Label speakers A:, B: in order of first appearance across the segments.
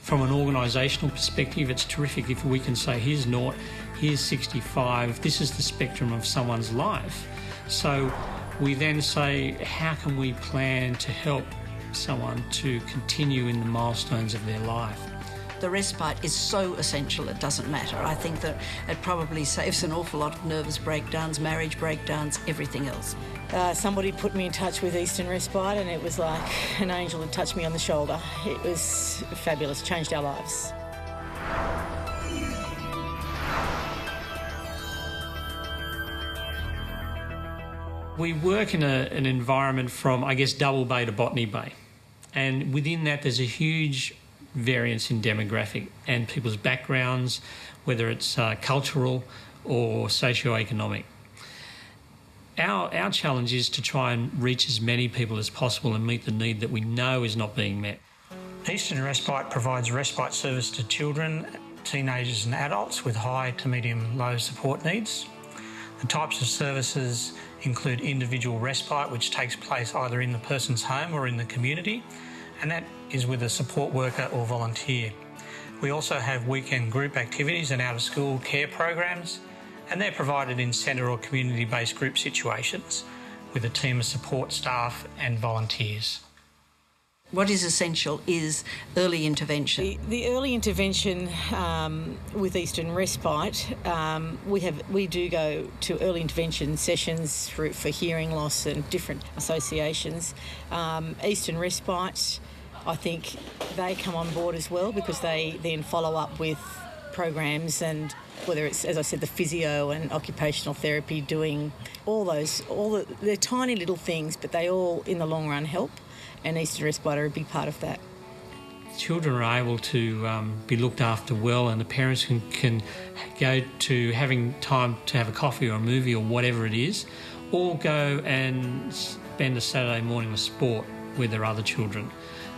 A: From an organisational perspective, it's terrific if we can say, here's 0, here's 65, this is the spectrum of someone's life. So we then say, how can we plan to help someone to continue in the milestones of their life?
B: The respite is so essential it doesn't matter. I think that it probably saves an awful lot of nervous breakdowns, marriage breakdowns, everything else.
C: Somebody put me in touch with Eastern Respite and it was like an angel had touched me on the shoulder. It was fabulous, changed our lives.
A: We work in an environment from, I guess, Double Bay to Botany Bay. And within that, there's a huge variance in demographic and people's backgrounds, whether it's cultural or socio-economic. Our challenge is to try and reach as many people as possible and meet the need that we know is not being met. Eastern Respite provides respite service to children, teenagers and adults with high to medium-low support needs. The types of services include individual respite, which takes place either in the person's home or in the community, and that is with a support worker or volunteer. We also have weekend group activities and out-of-school care programs, and they're provided in centre or community-based group situations with a team of support staff and volunteers.
B: What is essential is early intervention.
C: The early intervention with Eastern Respite, we do go to early intervention sessions for hearing loss and different associations. Eastern Respite, I think they come on board as well because they then follow up with programs, and whether it's, as I said, the physio and occupational therapy, doing they're tiny little things, but they all in the long run help, and Eastern Respite are a big part of that.
A: Children are able to be looked after well, and the parents can go to having time to have a coffee or a movie or whatever it is, or go and spend a Saturday morning with sport with their other children,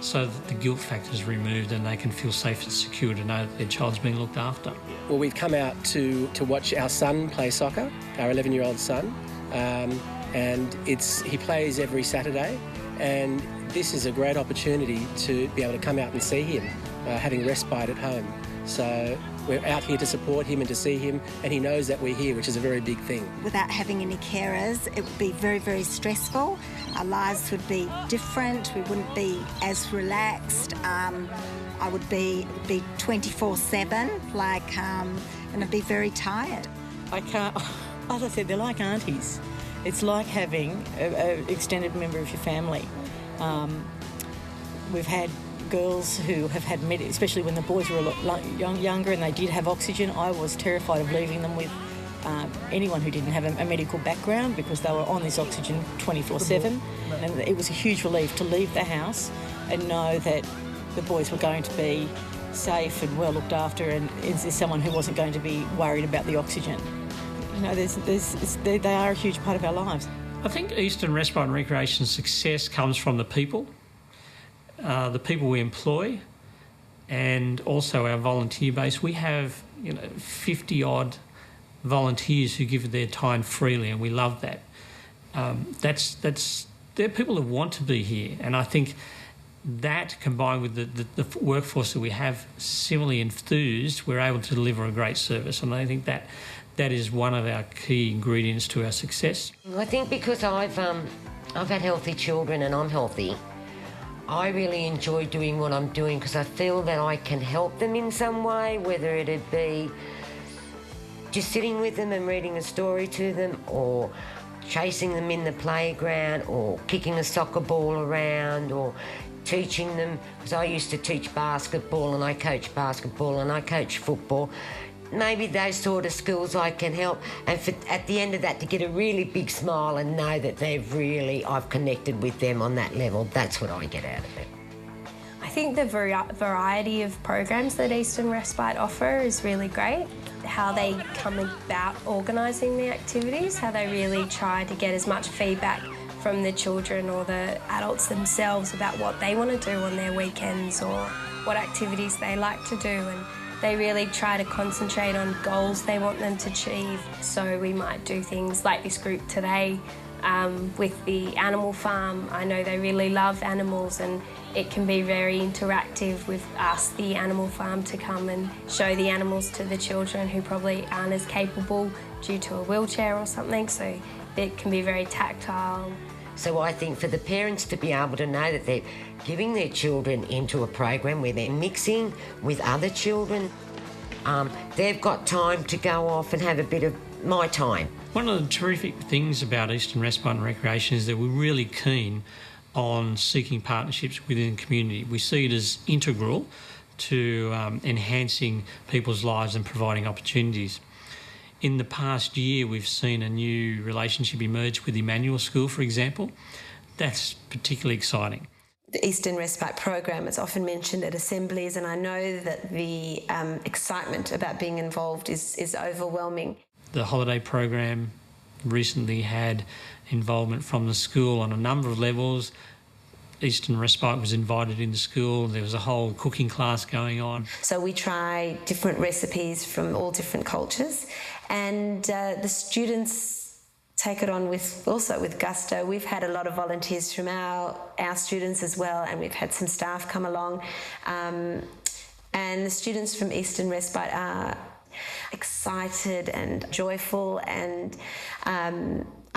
A: so that the guilt factor is removed and they can feel safe and secure to know that their child's being looked after.
D: Well, we've come out to watch our son play soccer, our 11-year-old son, and he plays every Saturday, and this is a great opportunity to be able to come out and see him, having respite at home. So we're out here to support him and to see him, and he knows that we're here, which is a very big thing.
E: Without having any carers, it would be very, very stressful. Our lives would be different. We wouldn't be as relaxed. I would be 24/7, and I'd be very tired.
C: I can't, as I said, they're like aunties. It's like having an extended member of your family. We've had girls who have had, especially when the boys were a lot younger and they did have oxygen, I was terrified of leaving them with anyone who didn't have a medical background because they were on this oxygen 24/7. And it was a huge relief to leave the house and know that the boys were going to be safe and well looked after, and is someone who wasn't going to be worried about the oxygen. You know, they are a huge part of our lives.
A: I think Eastern Respite and Recreation's success comes from the people we employ, and also our volunteer base. We have 50-odd volunteers who give their time freely, and we love that. They're people that want to be here, and I think that combined with the workforce that we have similarly enthused, we're able to deliver a great service, and I think that is one of our key ingredients to our success.
F: I think because I've had healthy children and I'm healthy, I really enjoy doing what I'm doing because I feel that I can help them in some way, whether it'd be just sitting with them and reading a story to them, or chasing them in the playground, or kicking a soccer ball around, or teaching them, because I used to teach basketball and I coach basketball and I coach football. Maybe those sort of skills I can help, and at the end of that to get a really big smile and know that I've connected with them on that level. That's what I get out of it.
G: I think the variety of programs that Eastern Respite offer is really great. How they come about organising the activities, how they really try to get as much feedback from the children or the adults themselves about what they want to do on their weekends or what activities they like to do, and they really try to concentrate on goals they want them to achieve. So we might do things like this group today, With the animal farm, I know they really love animals, and it can be very interactive. We've asked the animal farm to come and show the animals to the children who probably aren't as capable due to a wheelchair or something, so it can be very tactile.
F: So I think for the parents to be able to know that they're giving their children into a program where they're mixing with other children, they've got time to go off and have a bit of my time.
A: One of the terrific things about Eastern Respite and Recreation is that we're really keen on seeking partnerships within the community. We see it as integral to enhancing people's lives and providing opportunities. In the past year, we've seen a new relationship emerge with Emmanuel School, for example. That's particularly exciting.
H: The Eastern Respite program is often mentioned at assemblies, and I know that the excitement about being involved is overwhelming.
A: The holiday program recently had involvement from the school on a number of levels. Eastern Respite was invited into school. There was a whole cooking class going on.
H: So we try different recipes from all different cultures, and the students take it on with gusto. We've had a lot of volunteers from our students as well, and we've had some staff come along. And the students from Eastern Respite are excited and joyful, and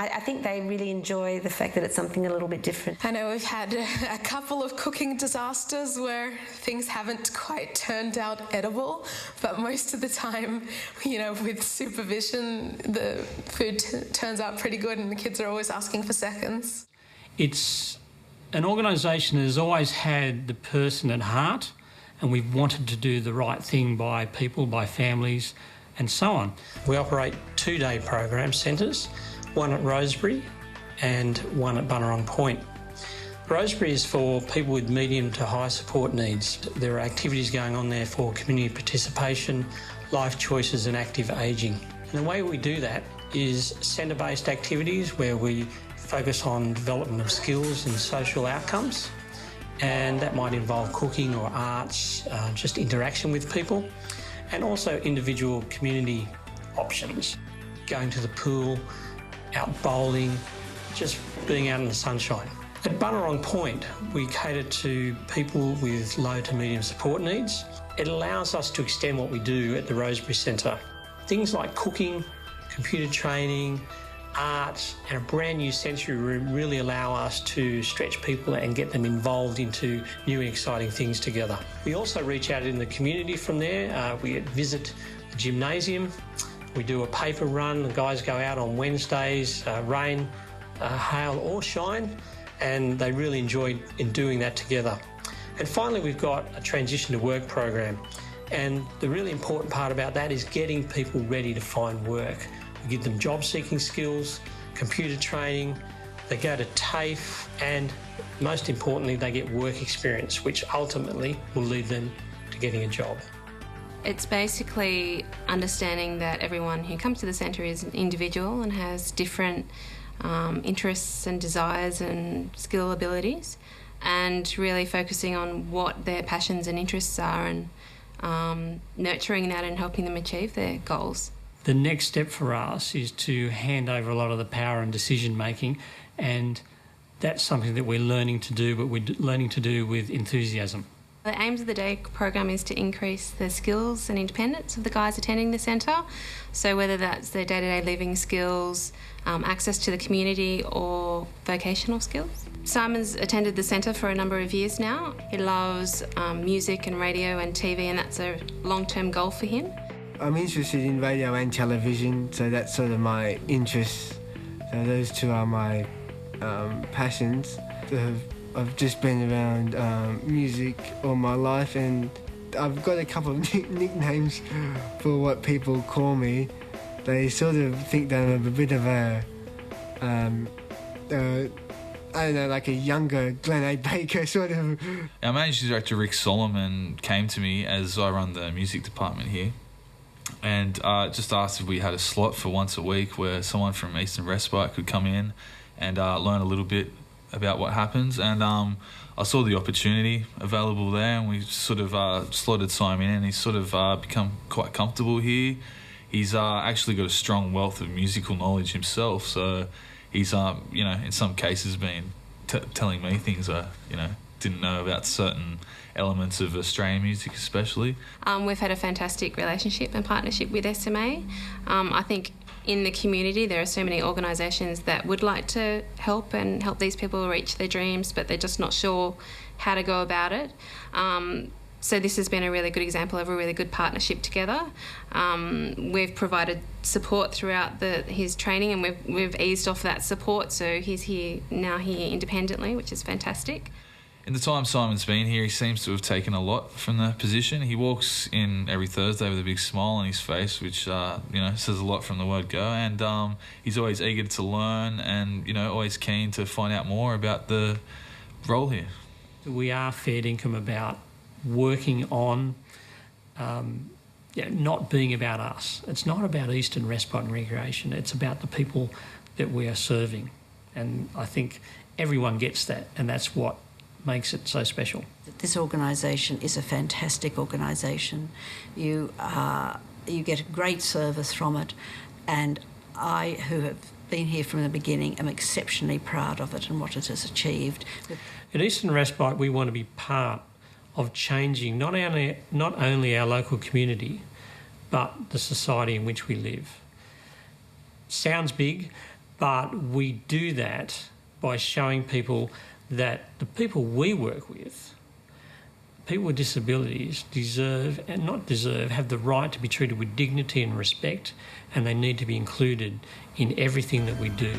H: I think they really enjoy the fact that it's something a little bit different.
I: I know we've had a couple of cooking disasters where things haven't quite turned out edible, but most of the time, with supervision, the food turns out pretty good, and the kids are always asking for seconds.
A: It's an organisation that has always had the person at heart, and we've wanted to do the right thing by people, by families, and so on. We operate 2-day program centres, one at Rosebery and one at Bunurong Point. Rosebery is for people with medium to high support needs. There are activities going on there for community participation, life choices and active ageing. And the way we do that is centre-based activities where we focus on development of skills and social outcomes, and that might involve cooking or arts, just interaction with people, and also individual community options, going to the pool, out bowling, just being out in the sunshine. At Bunurong Point, we cater to people with low to medium support needs. It allows us to extend what we do at the Rosebery Centre. Things like cooking, computer training, art, and a brand new sensory room really allow us to stretch people and get them involved into new and exciting things together. We also reach out in the community from there. We visit the gymnasium. We do a paper run. The guys go out on Wednesdays, rain, hail or shine, and they really enjoy in doing that together. And finally, we've got a transition to work program. And the really important part about that is getting people ready to find work. We give them job-seeking skills, computer training, they go to TAFE, and most importantly, they get work experience, which ultimately will lead them to getting a job.
J: It's basically understanding that everyone who comes to the centre is an individual and has different interests and desires and skill abilities, and really focusing on what their passions and interests are and nurturing that and helping them achieve their goals.
A: The next step for us is to hand over a lot of the power and decision making, and that's something that we're learning to do, but we're learning to do with enthusiasm.
J: The aims of the day program is to increase the skills and independence of the guys attending the centre. So whether that's their day-to-day living skills, access to the community or vocational skills. Simon's attended the centre for a number of years now. He loves music and radio and TV, and that's a long-term goal for him.
K: I'm interested in radio and television, so that's sort of my interests. So those two are my passions. I've just been around music all my life, and I've got a couple of nicknames for what people call me. They sort of think that I'm a bit of a, I don't know, like a younger Glen A. Baker sort of.
L: Our managing director, Rick Solomon, came to me as I run the music department here, and just asked if we had a slot for once a week where someone from Eastern Respite could come in and learn a little bit about what happens. And I saw the opportunity available there, and we sort of slotted Simon in, and he's sort of become quite comfortable here. He's actually got a strong wealth of musical knowledge himself, so he's in some cases been telling me things I didn't know about certain elements of Australian music especially.
J: We've had a fantastic relationship and partnership with SMA. I think in the community there are so many organisations that would like to help these people reach their dreams, but they're just not sure how to go about it. So this has been a really good example of a really good partnership together. We've provided support throughout his training, and we've eased off that support, so he's here independently, which is fantastic.
L: In the time Simon's been here, he seems to have taken a lot from the position. He walks in every Thursday with a big smile on his face, which says a lot from the word go. And he's always eager to learn, and always keen to find out more about the role here.
A: We are fair income about working on not being about us. It's not about Eastern Respite and Recreation. It's about the people that we are serving, and I think everyone gets that, and that's what makes it so special.
B: This organisation is a fantastic organisation. You get a great service from it, and I, who have been here from the beginning, am exceptionally proud of it and what it has achieved.
A: At Eastern Respite, we want to be part of changing not only our local community, but the society in which we live. Sounds big, but we do that by showing people that the people we work with, people with disabilities, have the right to be treated with dignity and respect, and they need to be included in everything that we do.